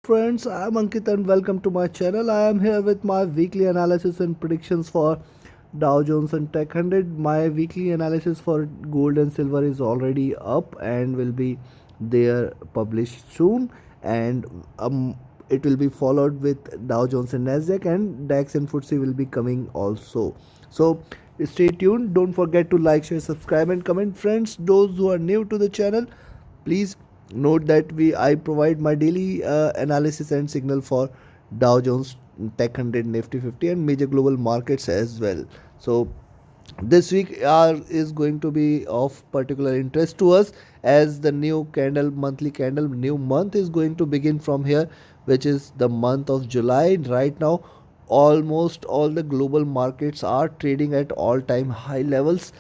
friends, I'm Ankit and welcome to my channel. I am here with my weekly analysis and predictions for Dow Jones and Tech 100. My weekly analysis for gold and silver is already up and will be there published soon, and it will be followed with Dow Jones and Nasdaq, and DAX and FTSE will be coming also. So stay tuned. Don't forget to like, share, subscribe and comment, friends. Those who are new to the channel, please note that we I provide my daily analysis and signal for Dow Jones, Tech 100, Nifty 50 and major global markets as well. So this week is going to be of particular interest to us, as the new candle monthly candle new month is going to begin from here, which is the month of July. Right now almost all the global markets are trading at all time high levels.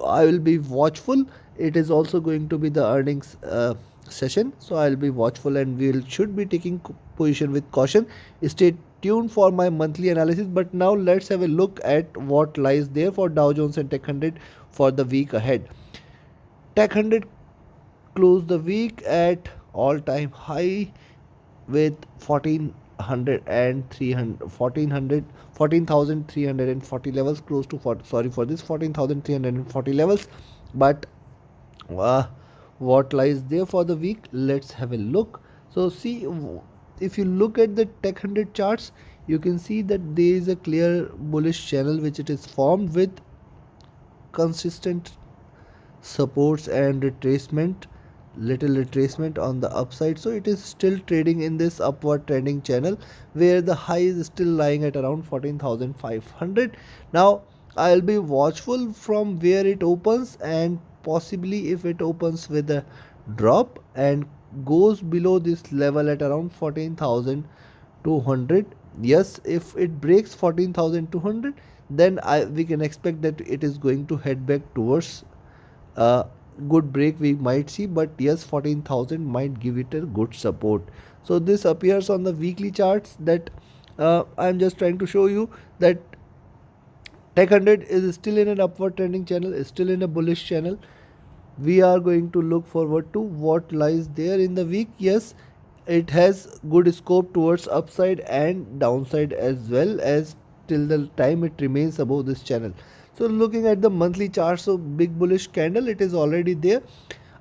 I will be watchful. It is also going to be the earnings session, so I'll be watchful and we should be taking position with caution. Stay tuned for my monthly analysis, but now let's have a look at what lies there for Dow Jones and Tech 100 for the week ahead. Tech 100 closed the week at all time high with 1400 and 300 1400 14,340 levels, close to 40, sorry for this 14,340 levels. But uh, what lies there for the week, let's have a look. So see, if you look at the Tech 100 charts, you can see that there is a clear bullish channel which it is formed with consistent supports and retracement, little retracement on the upside. So it is still trading in this upward trending channel where the high is still lying at around 14,500. Now I'll be watchful from where it opens, and possibly if it opens with a drop and goes below this level at around 14,200. Yes, if it breaks 14,200, then we can expect that it is going to head back towards a good break we might see. But yes, 14,000 might give it a good support. So this appears on the weekly charts that I'm just trying to show you that Tech 100 is still in an upward trending channel, is still in a bullish channel. We are going to look forward to what lies there in the week. Yes, it has good scope towards upside and downside as well, as till the time it remains above this channel. So looking at the monthly chart, so big bullish candle, it is already there.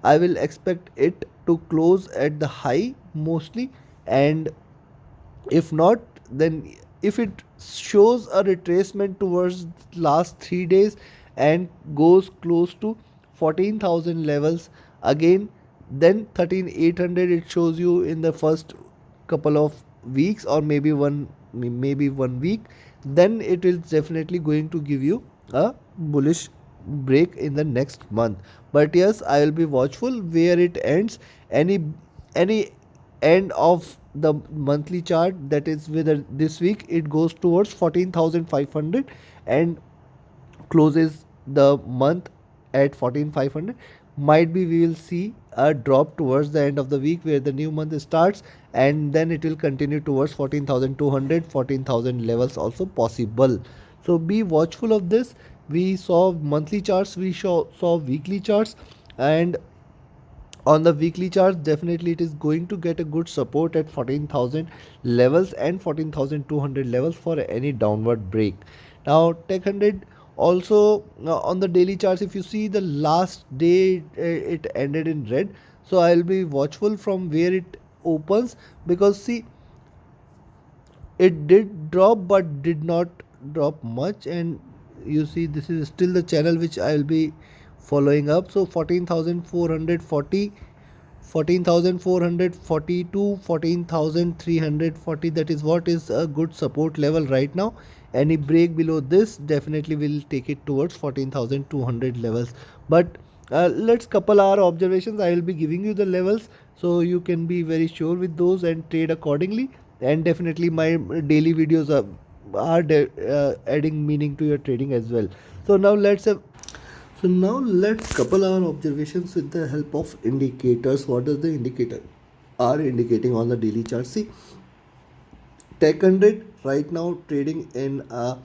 I will expect it to close at the high mostly, and if not, then if it shows a retracement towards last 3 days and goes close to 14,000 levels again, then 13,800 it shows you in the first couple of weeks, or maybe 1 week, then it is definitely going to give you a bullish break in the next month. But yes, I will be watchful where it ends. Any end of the monthly chart, that is whether this week it goes towards 14,500 and closes the month at 14,500, might be we will see a drop towards the end of the week where the new month starts, and then it will continue towards 14,200, 14,000 levels also possible. So be watchful of this. We saw monthly charts, we saw weekly charts, and on the weekly charts definitely it is going to get a good support at 14,000 levels and 14,200 levels for any downward break. Now Tech 100 also, on the daily charts, if you see the last day it ended in red, so I'll be watchful from where it opens, because see, it did drop but did not drop much, and you see this is still the channel which I will be following up. So 14,440, 14,440 to 14,340, that is what is a good support level right now. Any break below this definitely will take it towards 14,200 levels. But let's couple our observations. I will be giving you the levels so you can be very sure with those and trade accordingly. And definitely my daily videos are adding meaning to your trading as well. So now let's couple our observations with the help of indicators. What does the indicator are indicating on the daily chart? See, Tech 100 right now trading in a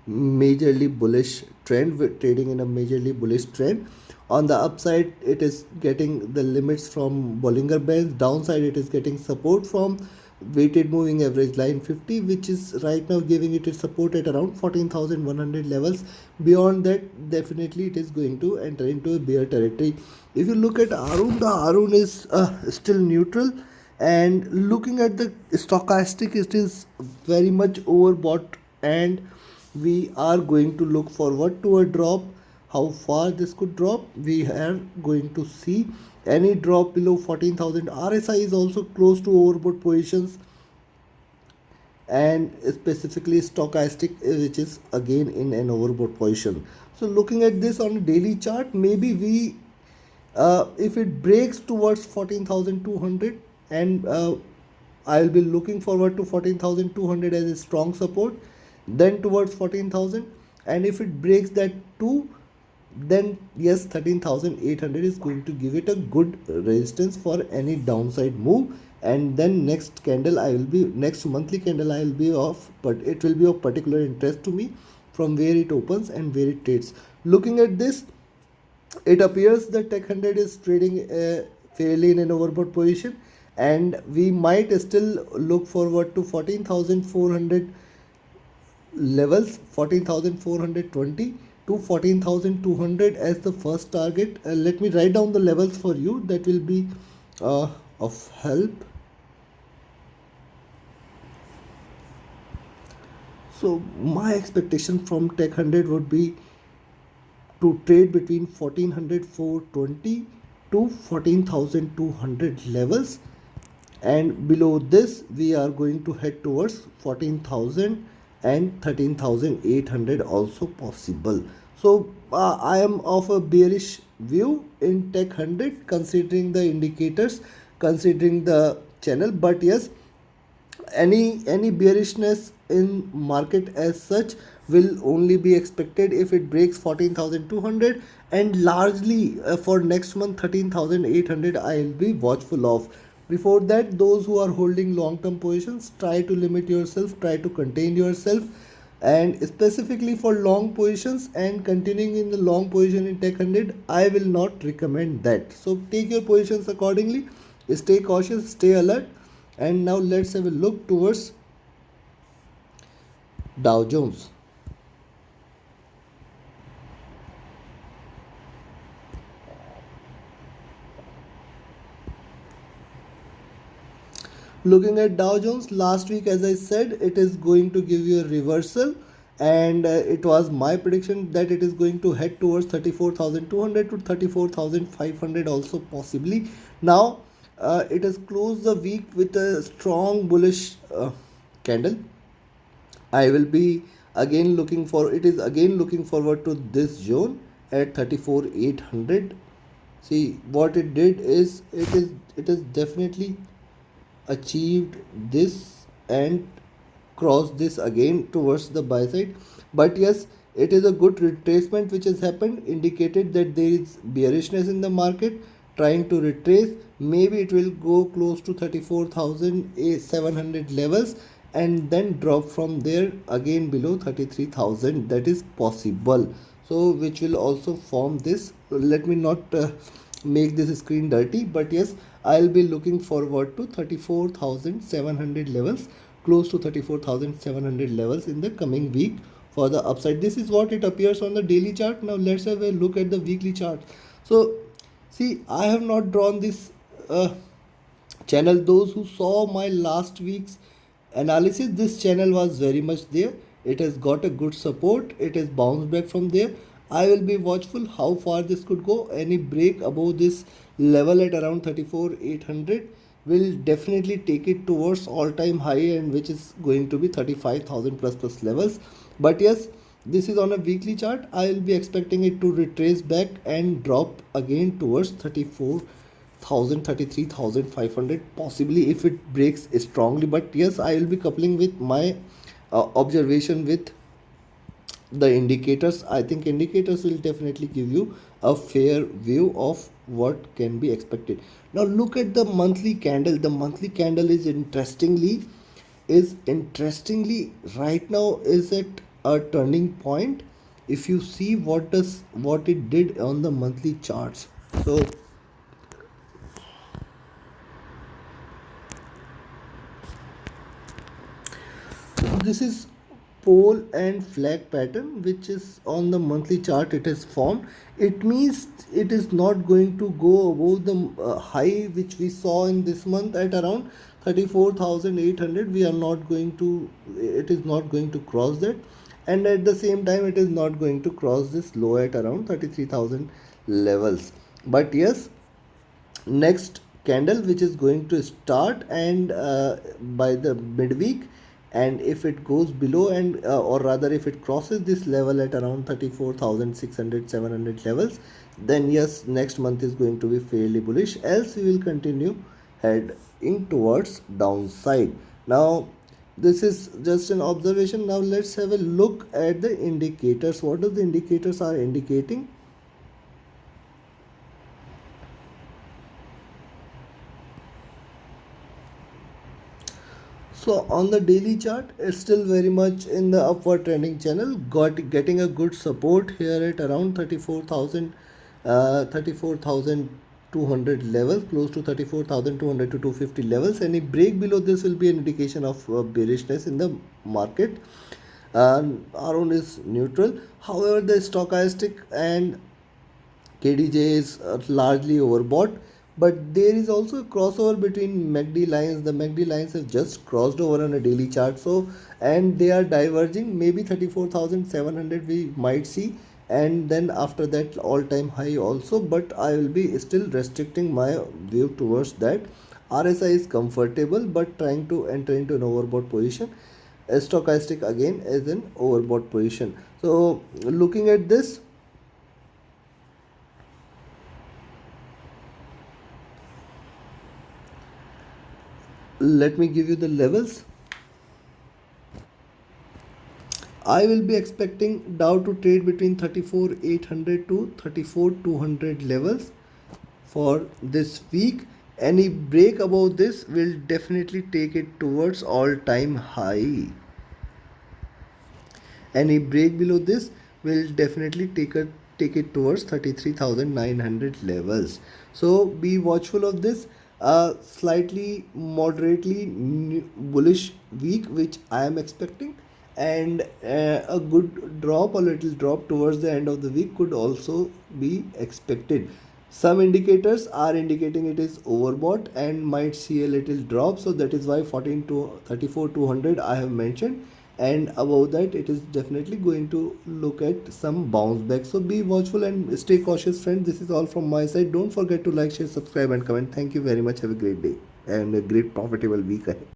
majorly bullish trend, trading in a majorly bullish trend. On the upside, it is getting the limits from Bollinger Bands. Downside, it is getting support from weighted moving average line 50, which is right now giving it its support at around 14,100 levels. Beyond that, definitely it is going to enter into a bear territory. If you look at Arun, the Arun is still neutral, and looking at the stochastic, it is very much overbought, and we are going to look forward to a drop. How far this could drop, we are going to see. Any drop below 14,000. RSI is also close to overbought positions, and specifically stochastic, which is again in an overbought position. So looking at this on a daily chart, maybe we if it breaks towards 14,200, and I'll be looking forward to 14,200 as a strong support, then towards 14,000, and if it breaks that too, then yes, 13,800 is going to give it a good resistance for any downside move. And then next monthly candle I will be off, but it will be of particular interest to me from where it opens and where it trades. Looking at this, it appears that Tech 100 is trading fairly in an overbought position, and we might still look forward to 14,400 levels, 14,420 to 14,200 as the first target. Let me write down the levels for you, that will be of help. So my expectation from Tech 100 would be to trade between 14,420 to 14,200 levels, and below this we are going to head towards 14,000 and 13,800 also possible. So I am of a bearish view in Tech 100, considering the indicators, considering the channel. But yes, any bearishness in market as such will only be expected if it breaks 14,200, and largely for next month 13,800 I'll be watchful of. Before that, those who are holding long term positions, try to limit yourself, try to contain yourself, and specifically for long positions and continuing in the long position in Tech 100, I will not recommend that. So take your positions accordingly, stay cautious, stay alert. And now let's have a look towards Dow Jones. Looking at Dow Jones, last week, as I said, it is going to give you a reversal, and it was my prediction that it is going to head towards 34,200 to 34,500 also possibly. Now it has closed the week with a strong bullish candle. I will be again looking for it is again looking forward to this zone at 34,800. See what it did is it is definitely achieved this and crossed this again towards the buy side. But yes, it is a good retracement which has happened, indicated that there is bearishness in the market, trying to retrace. Maybe it will go close to 34,700 levels and then drop from there again below 33,000. That is possible. So which will also form this. Let me not make this screen dirty, but yes, I'll be looking forward to 34,700 levels, close to 34,700 levels in the coming week for the upside. This is what it appears on the daily chart. Now let's have a look at the weekly chart. So see, I have not drawn this channel. Those who saw my last week's analysis, this channel was very much there. It has got a good support, it has bounced back from there. I will be watchful how far this could go. Any break above this level at around 34,800 will definitely take it towards all time high, and which is going to be 35,000 plus levels. But yes, this is on a weekly chart. I will be expecting it to retrace back and drop again towards 34,000, 33,500 possibly if it breaks strongly. But yes, I will be coupling with my observation with the indicators. I think indicators will definitely give you a fair view of what can be expected. Now look at the monthly candle. The monthly candle is interestingly right now is at a turning point. If you see what it did on the monthly charts, so This is pole and flag pattern which is on the monthly chart. It is formed. It means it is not going to go above the high which we saw in this month at around 34,800. We are not going to, it is not going to cross that, and at the same time it is not going to cross this low at around 33,000 levels. But yes, next candle which is going to start and by the midweek, and if it goes below and or rather if it crosses this level at around 34,600 700 levels, then yes, next month is going to be fairly bullish, else we will continue heading towards downside. Now this is just an observation. Now let's have a look at the indicators. What does the indicators are indicating? So on the daily chart, it's still very much in the upward trending channel, getting a good support here at around 34,200 levels, close to 34,200 to 250 levels. Any break below this will be an indication of bearishness in the market. Around is neutral. However, the stochastic and KDJ is largely overbought, but there is also a crossover between MACD lines. The MACD lines have just crossed over on a daily chart, so and they are diverging. Maybe 34,700 we might see, and then after that all-time high also. But I will be still restricting my view towards that. RSI is comfortable, but trying to enter into an overbought position. Stochastic again is an overbought position. So looking at this, let me give you the levels. I will be expecting Dow to trade between 34,800 to 34,200 levels for this week. Any break above this will definitely take it towards all-time high. Any break below this will definitely take it towards 33,900 levels. So be watchful of this. Slightly moderately bullish week which I am expecting, and a good drop, a little drop towards the end of the week could also be expected. Some indicators are indicating it is overbought and might see a little drop, so that is why 14 to 34 200 I have mentioned, and above that it is definitely going to look at some bounce back. So be watchful and stay cautious, friends. This is all from my side. Don't forget to like, share, subscribe and comment. Thank you very much. Have a great day and a great profitable week ahead.